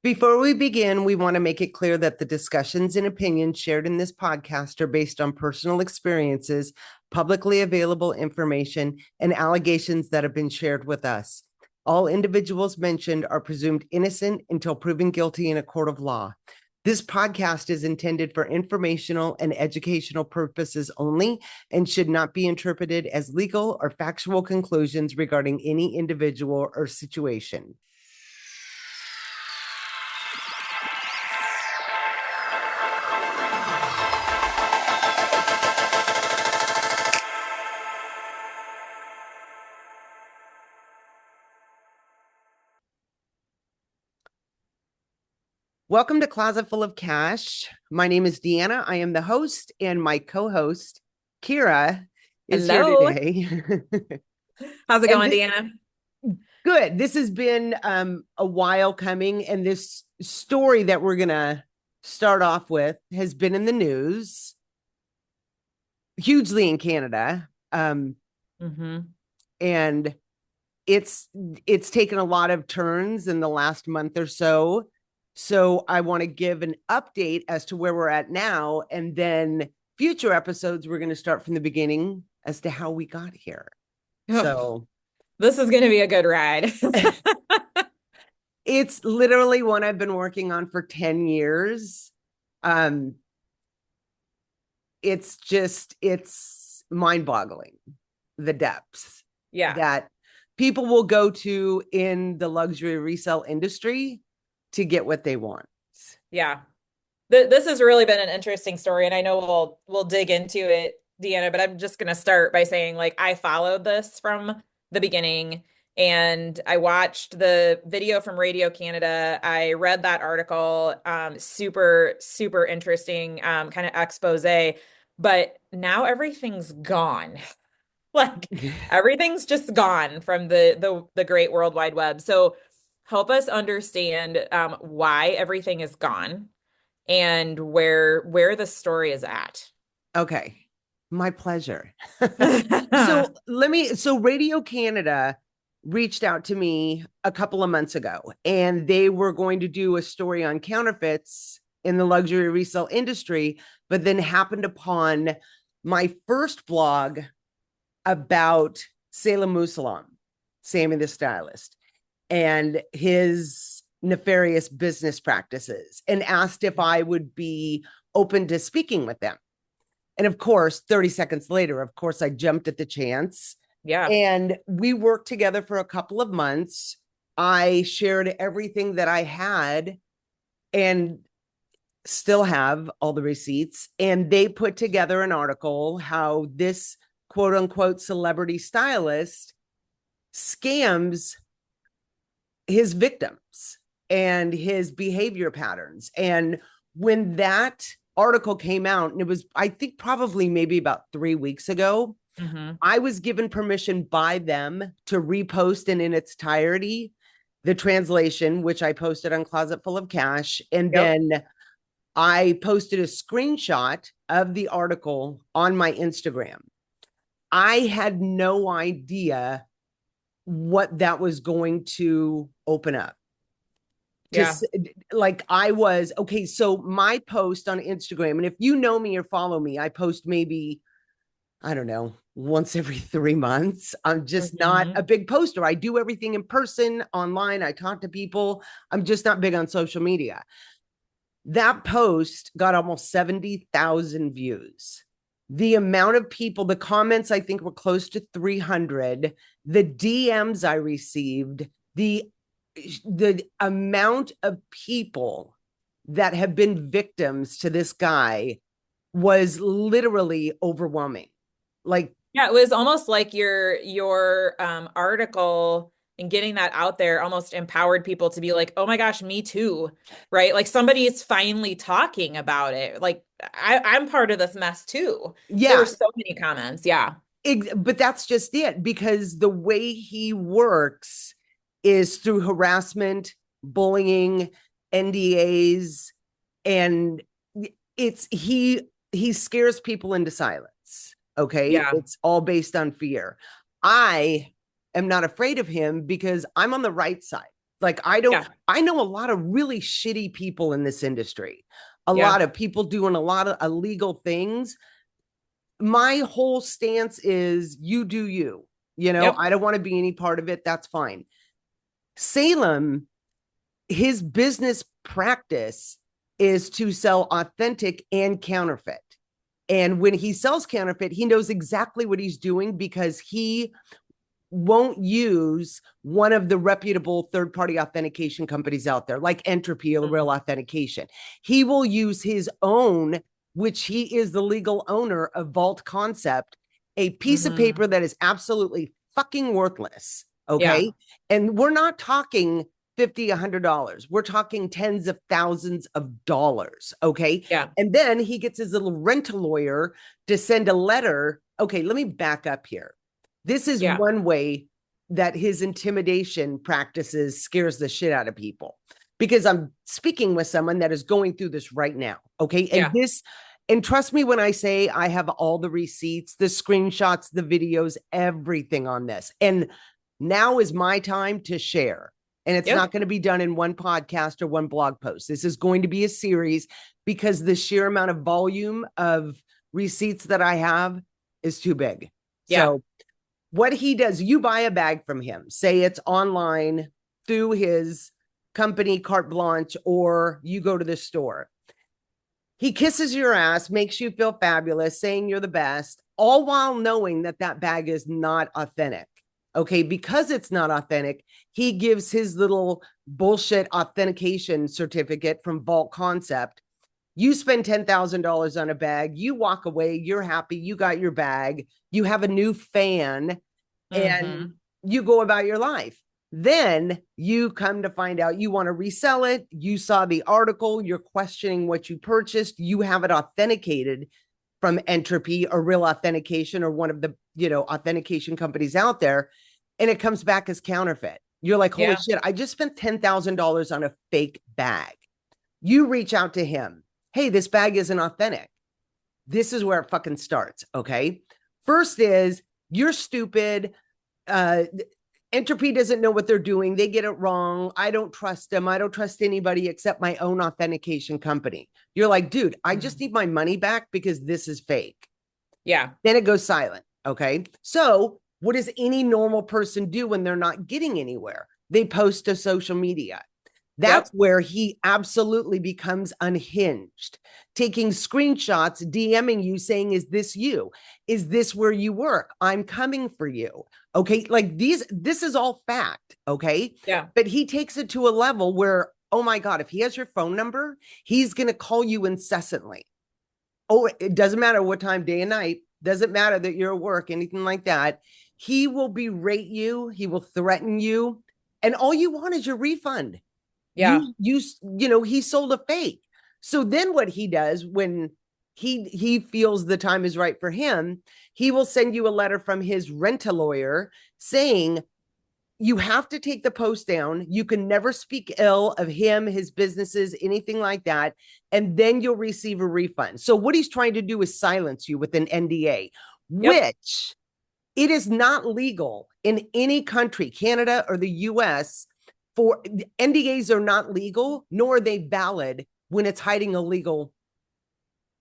Before we begin, we want to make it clear that the discussions and opinions shared in this podcast are based on personal experiences, publicly available information, and allegations that have been shared with us. All individuals mentioned are presumed innocent until proven guilty in a court of law. This podcast is intended for informational and educational purposes only and should not be interpreted as legal or factual conclusions regarding any individual or situation. Welcome to Closet Full of Cash. My name is Deanna. I am the host, and my co-host, Kira, is Hello. here today. How's it And going, Deanna? good. This has been a while coming, and this story that we're going to start off with has been in the news, hugely in Canada. And it's taken a lot of turns in the last month or so. So I want to give an update as to where we're at now. And then future episodes, we're going to start from the beginning as to how we got here. So This is going to be a good ride. it's literally one I've been working on for 10 years. It's mind-boggling, the depths that people will go to in the luxury resale industry to get what they want. Yeah. This has really been an interesting story, and I know we'll dig into it, Deanna, but I'm just going to start by saying, like, I followed this from the beginning, and I watched the video from Radio Canada. I read that article, super, super interesting, kind of expose, but now everything's gone. Like everything's just gone from the great World Wide Web. So help us understand why everything is gone and where the story is at. Okay. My pleasure. So Radio Canada reached out to me a couple of months ago, and they were going to do a story on counterfeits in the luxury resale industry, but then happened upon my first blog about Salem Musalam, Sammy the stylist, and his nefarious business practices, and asked if I would be open to speaking with them. And of course, 30 seconds later, of course, I jumped at the chance. Yeah. And we worked together for a couple of months. I shared everything that I had and still have all the receipts. And they put together an article how this quote unquote celebrity stylist scams his victims and his behavior patterns. And when that article came out, and it was, I think, probably maybe about 3 weeks ago, I was given permission by them to repost in its entirety the translation, which I posted on Closet Full of Cash. And then I posted a screenshot of the article on my Instagram. I had no idea what that was going to open up. Like I was, okay, so my post on Instagram, and if you know me or follow me, I post maybe, I don't know, once every 3 months. I'm just not a big poster. I do everything in person, online. I talk to people. I'm just not big on social media. That post got almost 70,000 views. The amount of people, the comments, I think were close to 300. The DMs I received, the amount of people that have been victims to this guy was literally overwhelming. Like, yeah, it was almost like your article and getting that out there almost empowered people to be like, oh my gosh, me too, right? Like somebody is finally talking about it. Like I'm part of this mess too. Yeah. There were so many comments. Yeah. But that's just it, because the way he works is through harassment, bullying, NDAs, and he scares people into silence. Okay. Yeah. It's all based on fear. I am not afraid of him because I'm on the right side. Like Yeah. I know a lot of really shitty people in this industry, a Yeah. lot of people doing a lot of illegal things. My whole stance is you do you. Yep. I don't want to be any part of it. That's fine. Salem, his business practice is to sell authentic and counterfeit. And when he sells counterfeit, he knows exactly what he's doing because he won't use one of the reputable third-party authentication companies out there, like Entropy or Real Authentication. He will use his own, which he is the legal owner of Vault Concept, a piece of paper that is absolutely fucking worthless. Yeah. Okay. And we're not talking 50, $100. We're talking tens of thousands of dollars. Okay. Yeah. And then he gets his little rental lawyer to send a letter. Okay. Let me back up here. This is Yeah. one way that his intimidation practices scares the shit out of people, because I'm speaking with someone that is going through this right now. Okay. Yeah. And trust me when I say I have all the receipts, the screenshots, the videos, everything on this. And now is my time to share. And it's Yep. not going to be done in one podcast or one blog post. This is going to be a series because the sheer amount of volume of receipts that I have is too big. Yeah. So what he does, you buy a bag from him, say it's online through his company carte blanche, or you go to the store. He kisses your ass, makes you feel fabulous, saying you're the best, all while knowing that that bag is not authentic. Okay, because it's not authentic, he gives his little bullshit authentication certificate from Vault Concept. You spend $10,000 on a bag, you walk away, you're happy, you got your bag, you have a new fan, and you go about your life. Then you come to find out you want to resell it. You saw the article, you're questioning what you purchased, you have it authenticated from Entropy or Real Authentication or one of the, authentication companies out there, and it comes back as counterfeit. You're like, holy Yeah. shit, I just spent $10,000 on a fake bag. You reach out to him. Hey, this bag isn't authentic. This is where it fucking starts. Okay. First is you're stupid. Uh, Entropy doesn't know what they're doing. They get it wrong. I don't trust them. I don't trust anybody except my own authentication company. You're like, dude, I just need my money back because this is fake. Yeah. Then it goes silent. Okay. So, what does any normal person do when they're not getting anywhere? They post to social media. That's Yep. where he absolutely becomes unhinged, taking screenshots, DMing you saying, is this you? Is this where you work? I'm coming for you. Okay. Like this is all fact. Okay. Yeah. But he takes it to a level where, oh my God, if he has your phone number, he's going to call you incessantly. Oh, it doesn't matter what time, day and night, doesn't matter that you're at work, anything like that. He will berate you. He will threaten you. And all you want is your refund. Yeah. He sold a fake. So then what he does when he feels the time is right for him, he will send you a letter from his rent-a lawyer saying, you have to take the post down. You can never speak ill of him, his businesses, anything like that. And then you'll receive a refund. So what he's trying to do is silence you with an NDA, Yep. which it is not legal in any country, Canada or the US. For NDAs are not legal, nor are they valid when it's hiding illegal.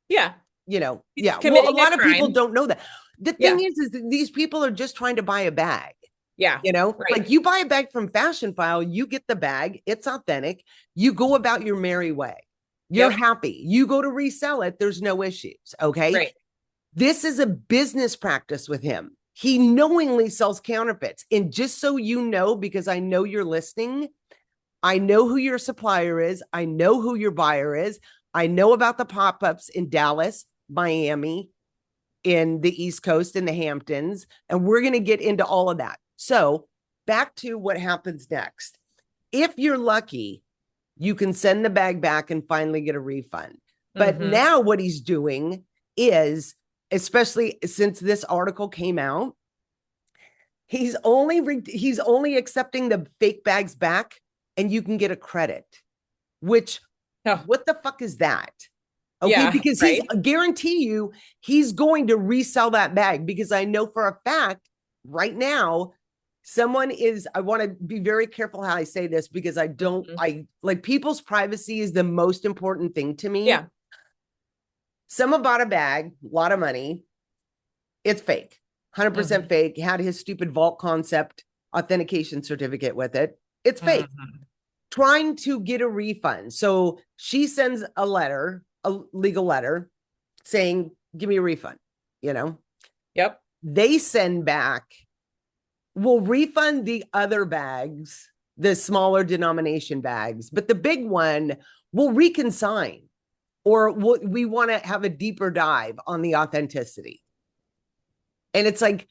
Yeah. Yeah. Well, a Committing a lot of people crime. don't know that. The thing Yeah. is that these people are just trying to buy a bag. Yeah. Like Right. you buy a bag from Fashion File, you get the bag, it's authentic, you go about your merry way. You're Yep. happy. You go to resell it, there's no issues. Okay. Right. This is a business practice with him. He knowingly sells counterfeits. And just so you know, because I know you're listening, I know who your supplier is, I know who your buyer is, I know about the pop-ups in Dallas, Miami, in the East Coast, in the Hamptons, and we're going to get into all of that. So back to what happens next. If you're lucky, you can send the bag back and finally get a refund. But now what he's doing is, especially since this article came out, he's only accepting the fake bags back and you can get a credit, which Oh, what the fuck is that? Okay, yeah. because Right. guarantee you, he's going to resell that bag because I know for a fact right now, someone is, I want to be very careful how I say this because I don't, Mhm. I like people's privacy is the most important thing to me. Yeah. Someone bought a bag, a lot of money. It's fake, 100% Hmm. fake. Had his stupid vault concept authentication certificate with it. It's fake. Hmm. Trying to get a refund. So she sends a letter, a legal letter saying, give me a refund. You know, Yep. they send back, we'll refund the other bags, the smaller denomination bags, but the big one will reconsign or we want to have a deeper dive on the authenticity. And it's like,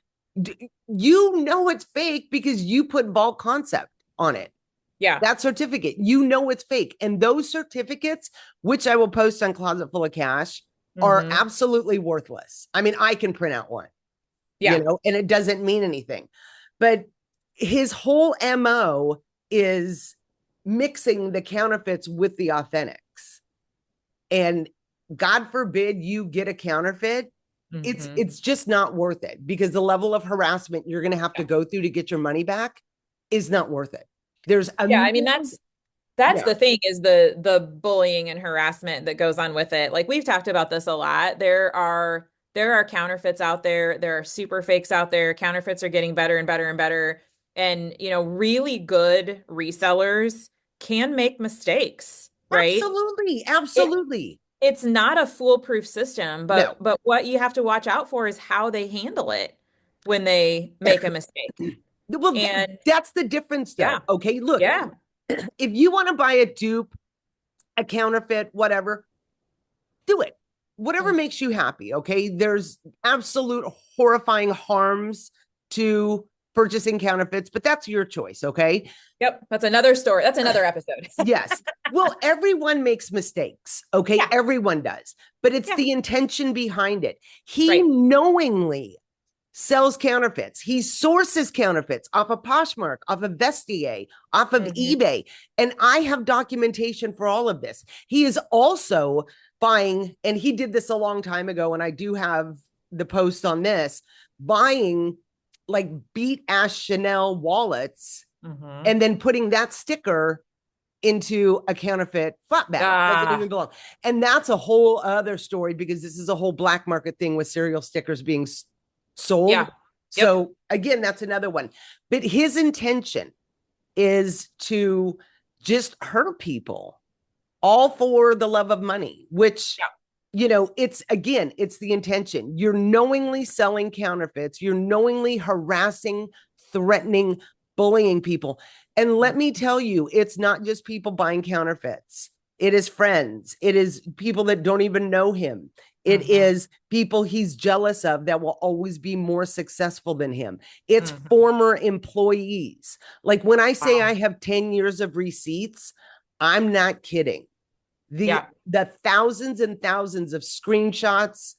you know, it's fake because you put vault concept on it. Yeah. That certificate, you know, it's fake. And those certificates, which I will post on Closet Full of Cash, are Hmm. absolutely worthless. I mean, I can print out one, Yeah. and it doesn't mean anything. But his whole MO is mixing the counterfeits with the authentics. And God forbid you get a counterfeit, Hmm. it's just not worth it because the level of harassment you're going to have to Yeah. go through to get your money back is not worth it. There's a Yeah. I mean, million, that's yeah, the thing is the bullying and harassment that goes on with it. Like we've talked about this a lot. There are counterfeits out there. There are super fakes out there. Counterfeits are getting better and better and better. And, really good resellers can make mistakes, right? absolutely, It absolutely. it's not a foolproof system, No. but what you have to watch out for is how they handle it when they make a mistake. Well, And that's the difference yeah, though. Okay, look, yeah. if you want to buy a dupe, a counterfeit, whatever, do it. Whatever Mm. makes you happy. Okay. There's absolute horrifying harms to purchasing counterfeits, but that's your choice. Okay. Yep, that's another story. That's another episode. Yes. Well, everyone makes mistakes. Okay. Yeah, Everyone does, but it's yeah, the intention behind it. He right. knowingly sells counterfeits. He sources counterfeits off of Poshmark, off of Vestiaire, off of Hmm. eBay. And I have documentation for all of this. He is also buying, and he did this a long time ago, and I do have the post on this, buying like beat ass Chanel wallets Hmm. and then putting that sticker into a counterfeit flat bag. Doesn't even Ah, belong. And that's a whole other story because this is a whole black market thing with serial stickers being sold. yeah. Yep. So again, that's another one. But his intention is to just hurt people all for the love of money, which, Yeah. it's again, it's the intention. You're knowingly selling counterfeits, you're knowingly harassing, threatening, bullying people. And let me tell you, it's not just people buying counterfeits. It is friends. It is people that don't even know him. It Hmm. is people he's jealous of that will always be more successful than him. It's Hmm. former employees. Like when I say I Wow. have 10 years of receipts, I'm not kidding. the Yeah. the thousands and thousands of screenshots,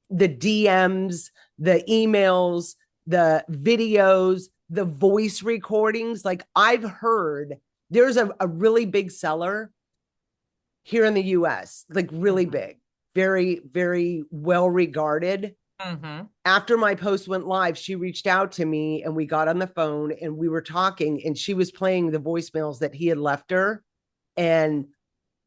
the DMs, the emails, the videos, the voice recordings. Like I've heard there's a really big seller here in the US, like really Hmm. big, very, very well regarded. Hmm. After my post went live, she reached out to me and we got on the phone and we were talking and she was playing the voicemails that he had left her. And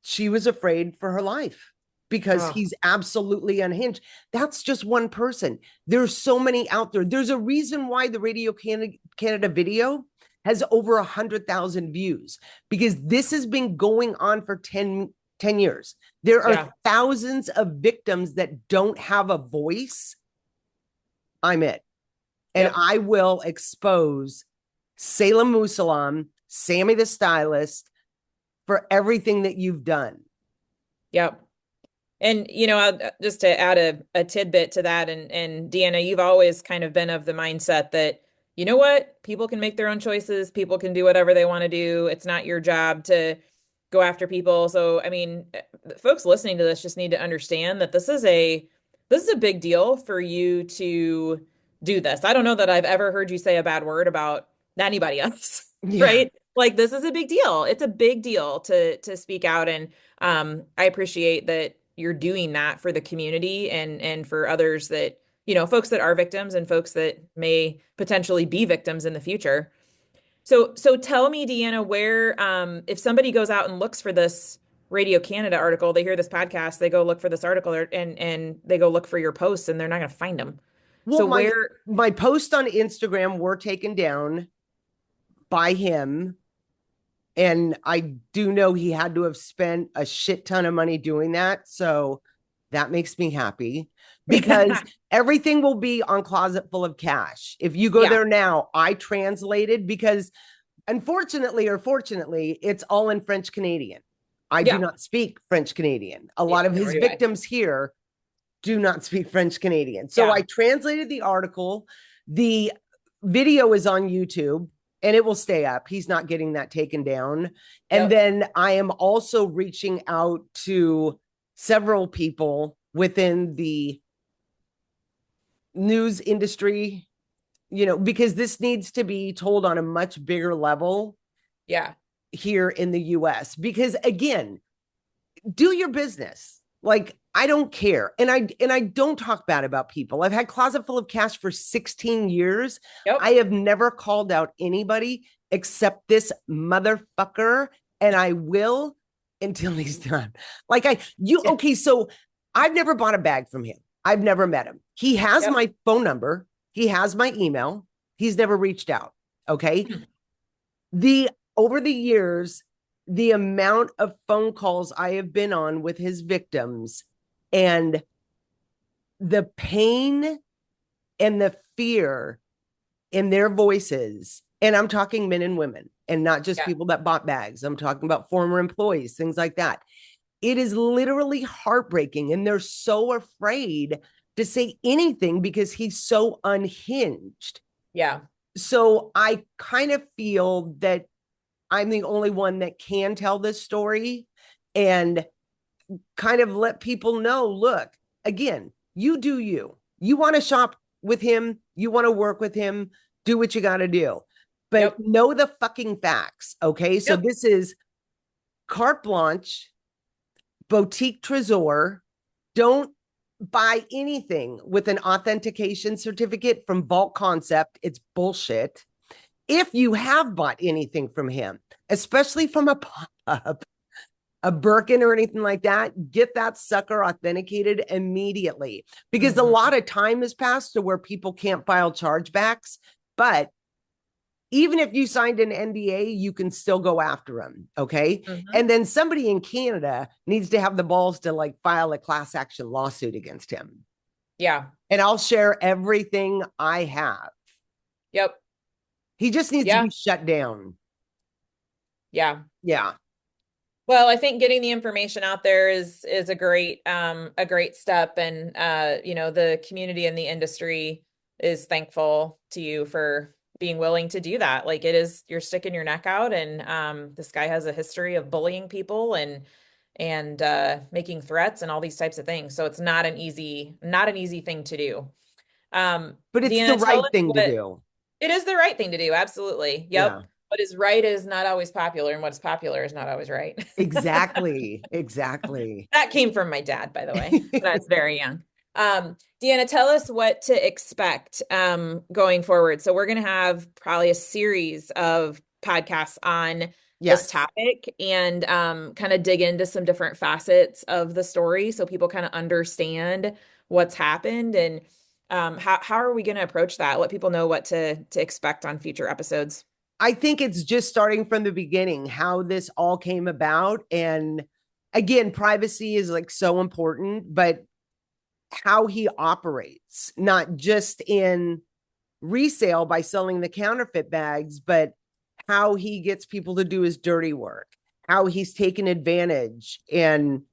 she was afraid for her life because Oh, he's absolutely unhinged. That's just one person. There's so many out there. There's a reason why the Radio Canada video has over 100,000 views because this has been going on for 10 years. There are yeah. thousands of victims that don't have a voice. I'm it. And Yep. I will expose Salem Musalam, Sammy the stylist, for everything that you've done. Yep. And just to add a tidbit to that, and Deanna, you've always kind of been of the mindset that, you know what, people can make their own choices, people can do whatever they want to do. It's not your job to go after people. So, I mean, folks listening to this just need to understand that this is a big deal for you to do this. I don't know that I've ever heard you say a bad word about anybody else, Yeah. right? Like this is a big deal. It's a big deal to speak out, and I appreciate that you're doing that for the community and for others that, folks that are victims and folks that may potentially be victims in the future. So tell me, Deanna, where if somebody goes out and looks for this Radio Canada article, they hear this podcast, they go look for this article and they go look for your posts and they're not going to find them. Well, So my where my posts on Instagram were taken down by him. And I do know he had to have spent a shit ton of money doing that. So that makes me happy because everything will be on Closet Full of Cash. If you go Yeah. there now, I translated because unfortunately or fortunately, it's all in French Canadian. I do Yeah. not speak French Canadian. A Yeah, lot of nor his do I. victims here do not speak French Canadian. So Yeah. I translated the article. The video is on YouTube and it will stay up. He's not getting that taken down. And Yep. then I am also reaching out to several people within the news industry, because this needs to be told on a much bigger level Yeah. here in the US. Because again, do your business. Like, I don't care. And I don't talk bad about people. I've had Closet Full of Cash for 16 years. Yep. I have never called out anybody except this motherfucker, and I will until he's done. Like Yeah. okay, so I've never bought a bag from him. I've never met him. He has Yep. my phone number. He has my email. He's never reached out. Okay. Hmm. The over the years, the amount of phone calls I have been on with his victims and the pain and the fear in their voices. And I'm talking men and women and not just Yeah. people that bought bags. I'm talking about former employees, things like that. It is literally heartbreaking. And they're so afraid to say anything because he's so unhinged. Yeah. So I kind of feel that I'm the only one that can tell this story and kind of let people know, look, again, you do you. You want to shop with him, you want to work with him, do what you got to do. But Yep. know the fucking facts, okay? So Yep. this is carte blanche, boutique trésor. Don't buy anything with an authentication certificate from Vault Concept. It's bullshit. If you have bought anything from him, especially from a pop-up, a Birkin or anything like that, get that sucker authenticated immediately because a Mhm. lot of time has passed to where people can't file chargebacks. But even if you signed an NDA, you can still go after them. Okay. Mhm. And then somebody in Canada needs to have the balls to like file a class action lawsuit against him. Yeah. And I'll share everything I have. Yep. He just needs to Yeah. be shut down. Yeah. Yeah. Well, I think getting the information out there is a great step, and the community and the industry is thankful to you for being willing to do that. Like, it is, you're sticking your neck out, and this guy has a history of bullying people and making threats and all these types of things. So it's not an easy thing to do. But it's the Deanna, tell right us thing to what do. it is the right thing to do. Absolutely. Yeah. Yep. What is right is not always popular, and what's popular is not always right. Exactly. Exactly. That came from my dad, by the way, when I was very young. Deanna, tell us what to expect going forward. So we're going to have probably a series of podcasts on this Yes. topic and kind of dig into some different facets of the story so people kind of understand what's happened and how are we going to approach that? Let people know what to expect on future episodes. I think it's just starting from the beginning, how this all came about. And again, privacy is like so important, but how he operates, not just in resale by selling the counterfeit bags, but how he gets people to do his dirty work, how he's taken advantage and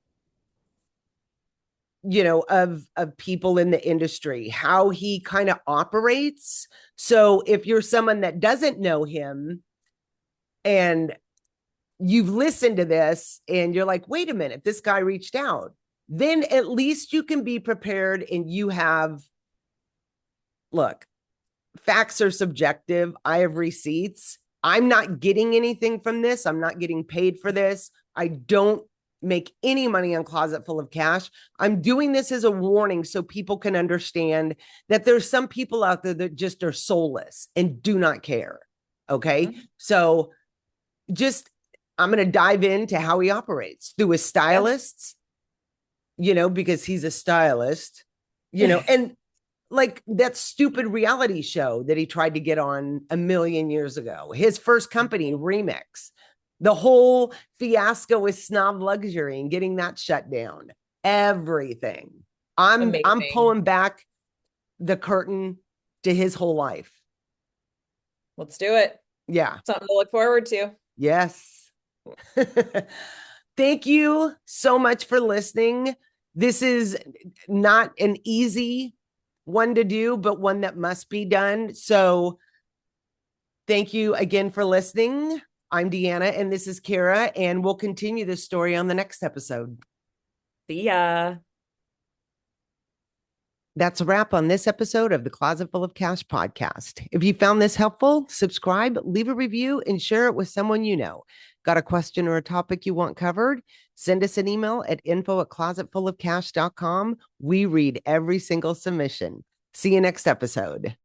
of people in the industry, how he kind of operates. So if you're someone that doesn't know him and you've listened to this and you're like, wait a minute, this guy reached out, then at least you can be prepared and you have, look, facts are subjective. I have receipts. I'm not getting anything from this. I'm not getting paid for this. I don't make any money on Closet Full of Cash. I'm doing this as a warning so people can understand that there's some people out there that just are soulless and do not care. Okay. Mhm. So just, I'm going to dive into how he operates through his Yeah. stylists, because he's a stylist, and like that stupid reality show that he tried to get on a million years ago. His first company, Remix, the whole fiasco with Snob Luxury and getting that shut down. Everything. I'm Amazing. pulling back the curtain to his whole life. Let's do it. Yeah. Something to look forward to. Yes. Thank you so much for listening. This is not an easy one to do, but one that must be done. So thank you again for listening. I'm Deanna and this is Kara, and we'll continue this story on the next episode. See ya. That's a wrap on this episode of the Closet Full of Cash podcast. If you found this helpful, subscribe, leave a review, and share it with someone you know. Got a question or a topic you want covered? Send us an email at info@closetfulofcash.com. We read every single submission. See you next episode.